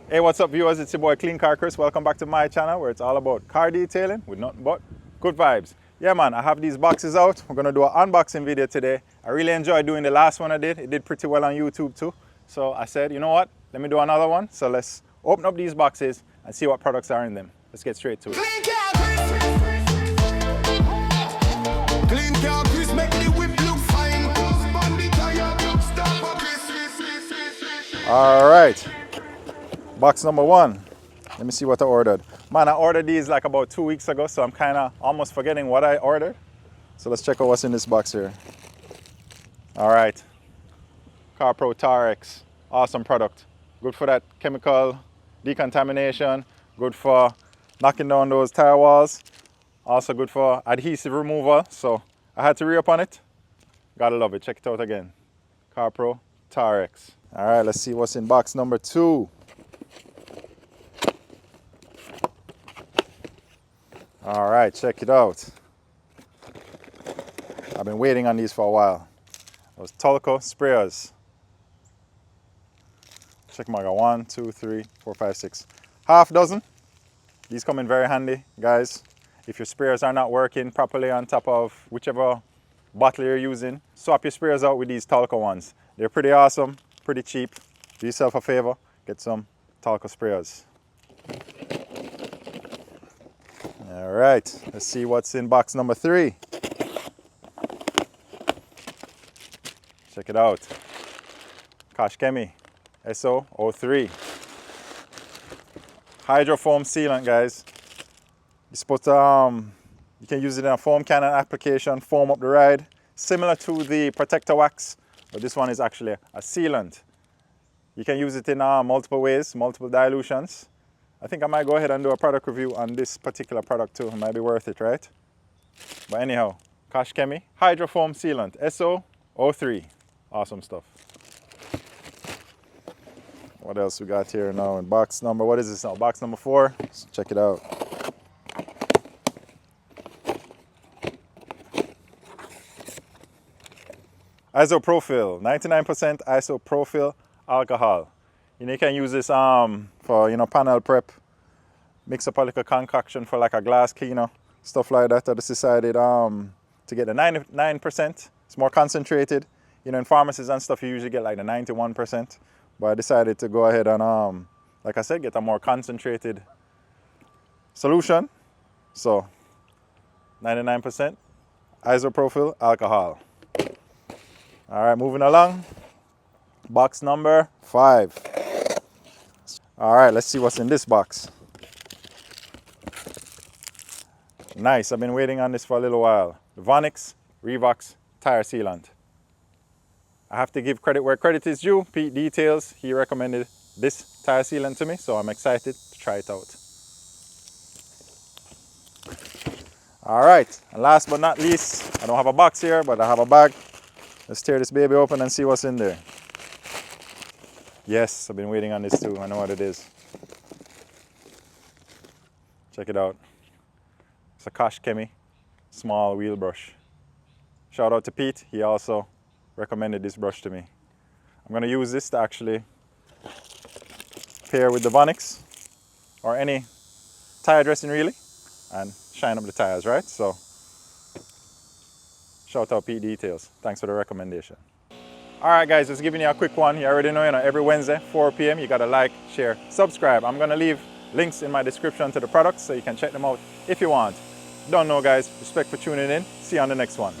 Hey, what's up viewers? It's your boy Clean Car Chris. Welcome back to my channel where it's all about car detailing with nothing but good vibes. Yeah man, I have these boxes out. We're gonna do an unboxing video today. I really enjoyed doing the last one I did. It did pretty well on YouTube too. So I said, you know what? Let me do another one. So let's open up these boxes and see what products are in them. Let's get straight to it. Clean car Chris, make the whip look fine. All right. Box number one. Let me see what I ordered. Man, I ordered these like about 2 weeks ago, so I'm kind of almost forgetting what I ordered. So let's check out what's in this box here. All right. CarPro Tarex. Awesome product. Good for that chemical decontamination. Good for knocking down those tire walls. Also good for adhesive removal. So I had to re-up on it. Gotta love it. Check it out again. CarPro Tarex. All right, let's see what's in box number two. All right, check it out. I've been waiting on these for a while. Those Tulco sprayers. Check them out. I got 1, 2, 3, 4, 5, 6. Half dozen. These come in very handy, guys. If your sprayers are not working properly on top of whichever bottle you're using, swap your sprayers out with these Tulco ones. They're pretty awesome, pretty cheap. Do yourself a favor, get some Tulco sprayers. All right, let's see what's in box number 3. Check it out. Kashkemi SO03. Hydrofoam sealant, guys. You're supposed to, you can use it in a foam cannon application, foam up the ride, similar to the protector wax, but this one is actually a sealant. You can use it in multiple ways, multiple dilutions. I think I might go ahead and do a product review on this particular product too. It might be worth it, right? But anyhow, Kashkemi Hydrofoam Sealant SO03. Awesome stuff. What else we got here now in box number, what is this now? Box number 4. Let's check it out. Isopropyl, 99% isopropyl alcohol. You can use this for panel prep, mix up a little concoction for like a glass cleaner, stuff like that. I just decided to get the 99%. It's more concentrated. In pharmacies and stuff you usually get like the 91%. But I decided to go ahead and like I said, get a more concentrated solution. So 99% isopropyl alcohol. All right, moving along. Box number 5. All right, let's see what's in this box. Nice, I've been waiting on this for a little while. The Vonix Revox tire sealant. I have to give credit where credit is due. Pete Details, he recommended this tire sealant to me, so I'm excited to try it out. All right, and last but not least, I don't have a box here, but I have a bag. Let's tear this baby open and see what's in there. Yes, I've been waiting on this too. I know what it is. Check it out. It's a Kashkemi small wheel brush. Shout out to Pete. He also recommended this brush to me. I'm going to use this to actually pair with the Vonix or any tire dressing really and shine up the tires, right? So shout out Pete Details. Thanks for the recommendation. All right, guys, just giving you a quick one. You already know, every Wednesday, 4 p.m., you got to like, share, subscribe. I'm going to leave links in my description to the products so you can check them out if you want. Don't know, guys. Respect for tuning in. See you on the next one.